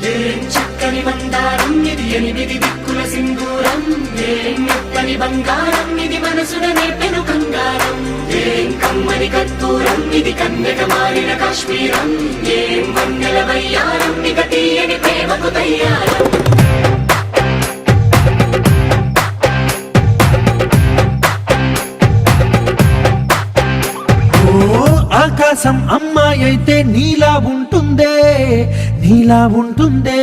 ఏం చక్కని మందారం ఇది ఎనిమిది దిక్కుల సింధూరం ఏం మెత్తని బంగారం ఇది మనసున నేపెను కంగారం ఏం కమ్మని కర్పూరం ఇది కన్నెగ మారిన కాశ్మీరం ఏం వన్నెల వయ్యారం ఇక తీయని ప్రేమకు తయ్యారం ఆకాశం అమ్మాయి అయితే నీలా ఉంటుందే నీలా ఉంటుందే